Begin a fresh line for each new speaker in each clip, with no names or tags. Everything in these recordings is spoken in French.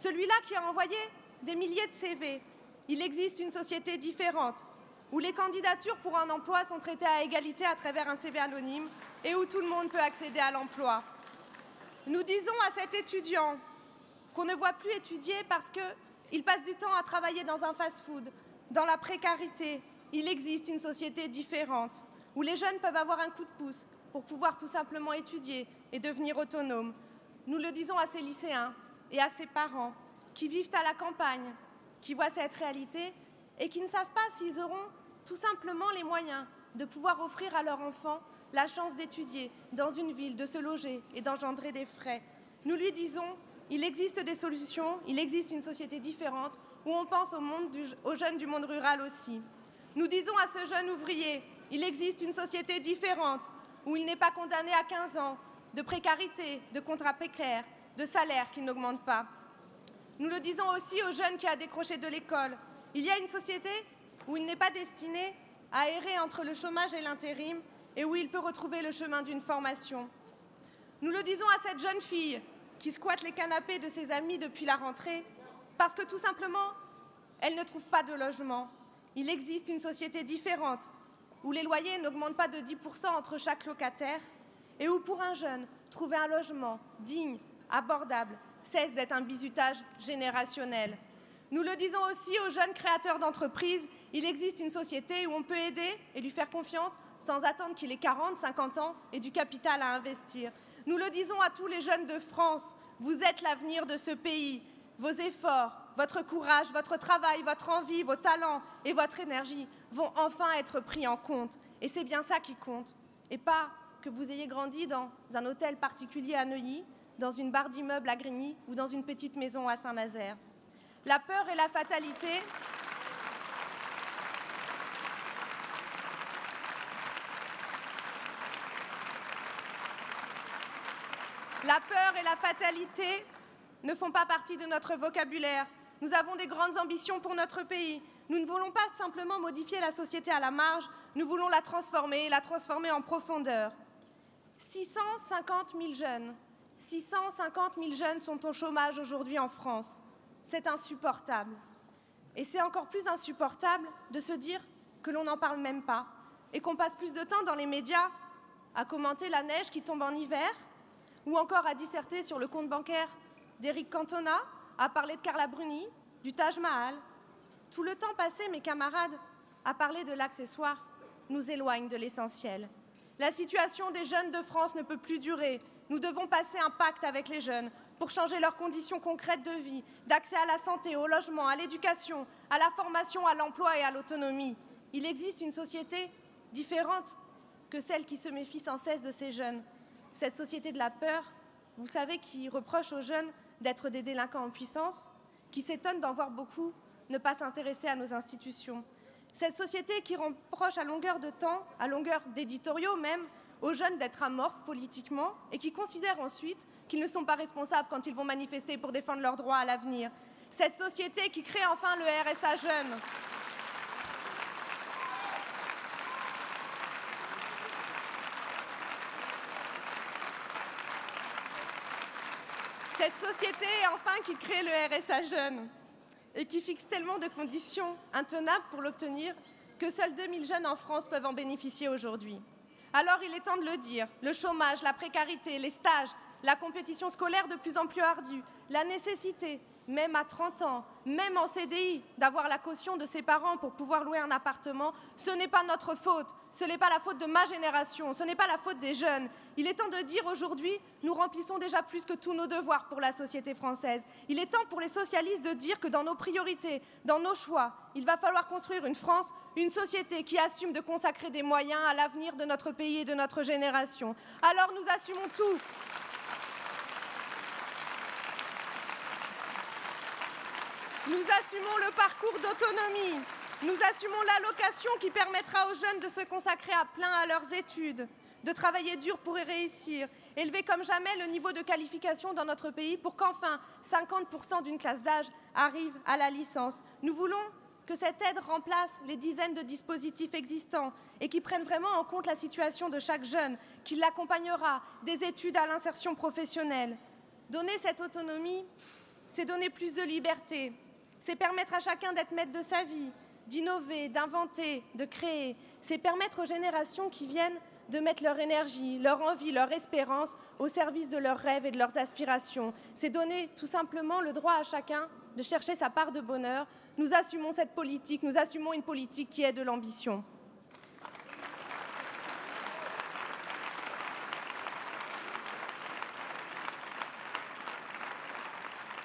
celui-là qui a envoyé des milliers de CV. Il existe une société différente, où les candidatures pour un emploi sont traitées à égalité à travers un CV anonyme et où tout le monde peut accéder à l'emploi. Nous disons à cet étudiant qu'on ne voit plus étudier parce qu'il passe du temps à travailler dans un fast-food, dans la précarité. Il existe une société différente, où les jeunes peuvent avoir un coup de pouce pour pouvoir tout simplement étudier et devenir autonomes. Nous le disons à ces lycéens et à ces parents qui vivent à la campagne, qui voient cette réalité et qui ne savent pas s'ils auront tout simplement les moyens de pouvoir offrir à leurs enfants la chance d'étudier dans une ville, de se loger et d'engendrer des frais. Nous lui disons, il existe des solutions, il existe une société différente où on pense aux jeunes du monde rural aussi. Nous disons à ce jeune ouvrier, il existe une société différente où il n'est pas condamné à 15 ans de précarité, de contrats précaires, de salaires qui n'augmentent pas. Nous le disons aussi aux jeunes qui a décroché de l'école. Il y a une société où il n'est pas destiné à errer entre le chômage et l'intérim et où il peut retrouver le chemin d'une formation. Nous le disons à cette jeune fille qui squatte les canapés de ses amis depuis la rentrée parce que tout simplement, elle ne trouve pas de logement. Il existe une société différente où les loyers n'augmentent pas de 10% entre chaque locataire et où pour un jeune, trouver un logement digne, abordable, cesse d'être un bizutage générationnel. Nous le disons aussi aux jeunes créateurs d'entreprises, il existe une société où on peut aider et lui faire confiance sans attendre qu'il ait 40, 50 ans et du capital à investir. Nous le disons à tous les jeunes de France, vous êtes l'avenir de ce pays. Vos efforts, votre courage, votre travail, votre envie, vos talents et votre énergie vont enfin être pris en compte. Et c'est bien ça qui compte. Et pas que vous ayez grandi dans un hôtel particulier à Neuilly, dans une barre d'immeuble à Grigny ou dans une petite maison à Saint-Nazaire. La peur et la fatalité... La peur et la fatalité ne font pas partie de notre vocabulaire. Nous avons des grandes ambitions pour notre pays. Nous ne voulons pas simplement modifier la société à la marge, nous voulons la transformer en profondeur. 650 000 jeunes sont au chômage aujourd'hui en France. C'est insupportable. Et c'est encore plus insupportable de se dire que l'on n'en parle même pas et qu'on passe plus de temps dans les médias à commenter la neige qui tombe en hiver ou encore à disserter sur le compte bancaire d'Éric Cantona, à parler de Carla Bruni, du Taj Mahal. Tout le temps passé, mes camarades, à parler de l'accessoire nous éloigne de l'essentiel. La situation des jeunes de France ne peut plus durer. Nous devons passer un pacte avec les jeunes pour changer leurs conditions concrètes de vie, d'accès à la santé, au logement, à l'éducation, à la formation, à l'emploi et à l'autonomie. Il existe une société différente que celle qui se méfie sans cesse de ces jeunes. Cette société de la peur, vous savez, qui reproche aux jeunes d'être des délinquants en puissance, qui s'étonne d'en voir beaucoup ne pas s'intéresser à nos institutions. Cette société qui reproche à longueur de temps, à longueur d'éditoriaux même, aux jeunes d'être amorphes politiquement et qui considèrent ensuite qu'ils ne sont pas responsables quand ils vont manifester pour défendre leurs droits à l'avenir. Cette société qui crée enfin le RSA jeune. Cette société, enfin, qui crée le RSA jeune et qui fixe tellement de conditions intenables pour l'obtenir que seuls 2000 jeunes en France peuvent en bénéficier aujourd'hui. Alors il est temps de le dire, le chômage, la précarité, les stages, la compétition scolaire de plus en plus ardue, la nécessité, même à 30 ans, même en CDI, d'avoir la caution de ses parents pour pouvoir louer un appartement, ce n'est pas notre faute, ce n'est pas la faute de ma génération, ce n'est pas la faute des jeunes. Il est temps de dire aujourd'hui, nous remplissons déjà plus que tous nos devoirs pour la société française. Il est temps pour les socialistes de dire que dans nos priorités, dans nos choix, il va falloir construire une France, une société qui assume de consacrer des moyens à l'avenir de notre pays et de notre génération. Alors nous assumons tout. Nous assumons le parcours d'autonomie. Nous assumons l'allocation qui permettra aux jeunes de se consacrer à plein à leurs études, de travailler dur pour y réussir, élever comme jamais le niveau de qualification dans notre pays pour qu'enfin 50% d'une classe d'âge arrive à la licence. Nous voulons que cette aide remplace les dizaines de dispositifs existants et qui prennent vraiment en compte la situation de chaque jeune, qui l'accompagnera des études à l'insertion professionnelle. Donner cette autonomie, c'est donner plus de liberté, c'est permettre à chacun d'être maître de sa vie, d'innover, d'inventer, de créer, c'est permettre aux générations qui viennent de mettre leur énergie, leur envie, leur espérance au service de leurs rêves et de leurs aspirations. C'est donner tout simplement le droit à chacun de chercher sa part de bonheur. Nous assumons cette politique, nous assumons une politique qui est de l'ambition.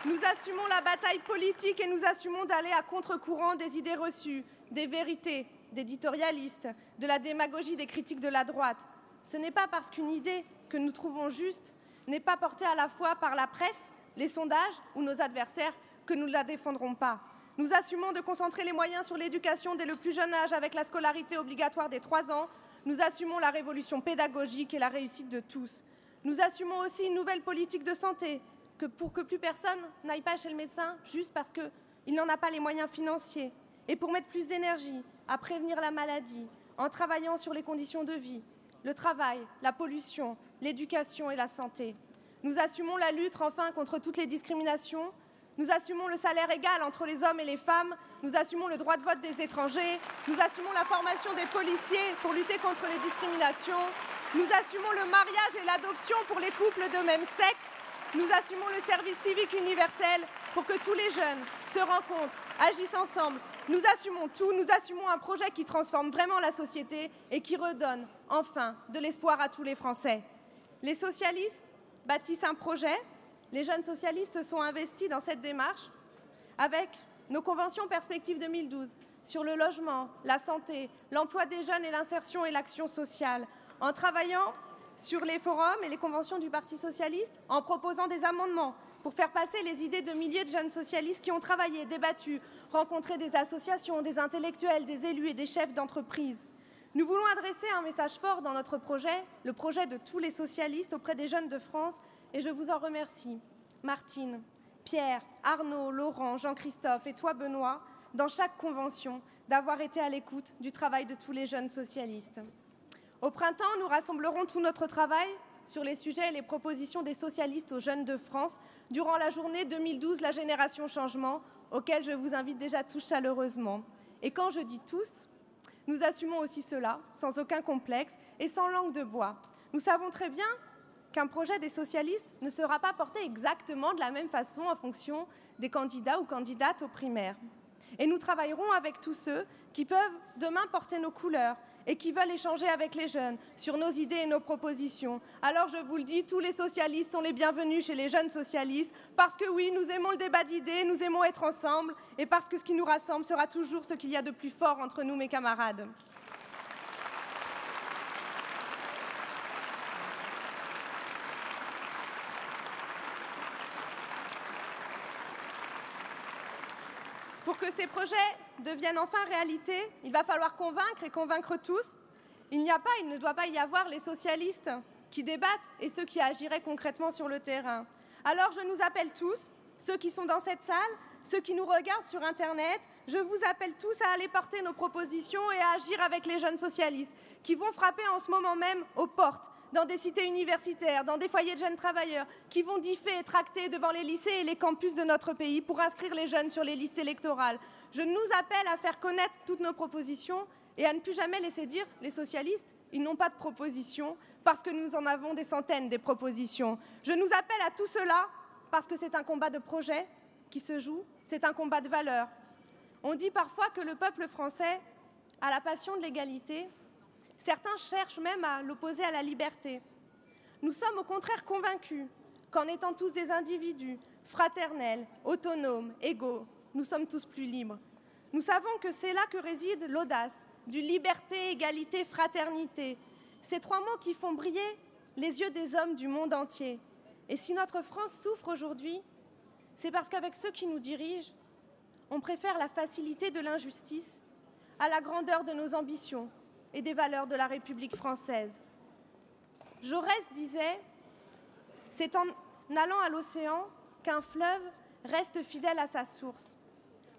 Nous assumons la bataille politique et nous assumons d'aller à contre-courant des idées reçues, des vérités, d'éditorialistes, de la démagogie des critiques de la droite. Ce n'est pas parce qu'une idée que nous trouvons juste n'est pas portée à la fois par la presse, les sondages ou nos adversaires que nous ne la défendrons pas. Nous assumons de concentrer les moyens sur l'éducation dès le plus jeune âge avec la scolarité obligatoire des 3 ans. Nous assumons la révolution pédagogique et la réussite de tous. Nous assumons aussi une nouvelle politique de santé pour que plus personne n'aille pas chez le médecin juste parce qu'il n'en a pas les moyens financiers. Et pour mettre plus d'énergie à prévenir la maladie, en travaillant sur les conditions de vie, le travail, la pollution, l'éducation et la santé. Nous assumons la lutte enfin contre toutes les discriminations. Nous assumons le salaire égal entre les hommes et les femmes. Nous assumons le droit de vote des étrangers. Nous assumons la formation des policiers pour lutter contre les discriminations. Nous assumons le mariage et l'adoption pour les couples de même sexe. Nous assumons le service civique universel pour que tous les jeunes se rencontrent, agissent ensemble. Nous assumons tout, nous assumons un projet qui transforme vraiment la société et qui redonne enfin de l'espoir à tous les Français. Les socialistes bâtissent un projet, les jeunes socialistes se sont investis dans cette démarche avec nos conventions Perspectives 2012 sur le logement, la santé, l'emploi des jeunes et l'insertion et l'action sociale, en travaillant sur les forums et les conventions du Parti socialiste, en proposant des amendements pour faire passer les idées de milliers de jeunes socialistes qui ont travaillé, débattu, rencontré des associations, des intellectuels, des élus et des chefs d'entreprise. Nous voulons adresser un message fort dans notre projet, le projet de tous les socialistes auprès des jeunes de France, et je vous en remercie. Martine, Pierre, Arnaud, Laurent, Jean-Christophe et toi, Benoît, dans chaque convention, d'avoir été à l'écoute du travail de tous les jeunes socialistes. Au printemps, nous rassemblerons tout notre travail sur les sujets et les propositions des socialistes aux jeunes de France durant la journée 2012, la génération changement, auquel je vous invite déjà tous chaleureusement. Et quand je dis tous, nous assumons aussi cela, sans aucun complexe et sans langue de bois. Nous savons très bien qu'un projet des socialistes ne sera pas porté exactement de la même façon en fonction des candidats ou candidates aux primaires. Et nous travaillerons avec tous ceux qui peuvent demain porter nos couleurs et qui veulent échanger avec les jeunes sur nos idées et nos propositions. Alors je vous le dis, tous les socialistes sont les bienvenus chez les jeunes socialistes, parce que oui, nous aimons le débat d'idées, nous aimons être ensemble, et parce que ce qui nous rassemble sera toujours ce qu'il y a de plus fort entre nous, mes camarades. Pour que ces projets deviennent enfin réalité, il va falloir convaincre et convaincre tous. Il ne doit pas y avoir les socialistes qui débattent et ceux qui agiraient concrètement sur le terrain. Alors je nous appelle tous, ceux qui sont dans cette salle, ceux qui nous regardent sur Internet, je vous appelle tous à aller porter nos propositions et à agir avec les jeunes socialistes qui vont frapper en ce moment même aux portes, dans des cités universitaires, dans des foyers de jeunes travailleurs, qui vont differ et tracter devant les lycées et les campus de notre pays pour inscrire les jeunes sur les listes électorales. Je nous appelle à faire connaître toutes nos propositions et à ne plus jamais laisser dire les socialistes, ils n'ont pas de propositions parce que nous en avons des centaines des propositions. Je nous appelle à tout cela parce que c'est un combat de projet qui se joue, c'est un combat de valeurs. On dit parfois que le peuple français a la passion de l'égalité. Certains cherchent même à l'opposer à la liberté. Nous sommes au contraire convaincus qu'en étant tous des individus fraternels, autonomes, égaux, nous sommes tous plus libres. Nous savons que c'est là que réside l'audace du liberté, égalité, fraternité. Ces 3 mots qui font briller les yeux des hommes du monde entier. Et si notre France souffre aujourd'hui, c'est parce qu'avec ceux qui nous dirigent, on préfère la facilité de l'injustice à la grandeur de nos ambitions et des valeurs de la République française. Jaurès disait « C'est en allant à l'océan qu'un fleuve reste fidèle à sa source. »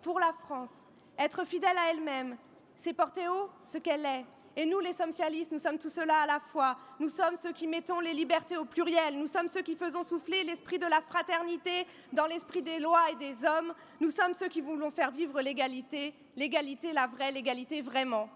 Pour la France, être fidèle à elle-même, c'est porter haut ce qu'elle est Et nous, les socialistes, nous sommes tout cela à la fois. Nous sommes ceux qui mettons les libertés au pluriel. Nous sommes ceux qui faisons souffler l'esprit de la fraternité dans l'esprit des lois et des hommes. Nous sommes ceux qui voulons faire vivre l'égalité, l'égalité, la vraie, l'égalité vraiment.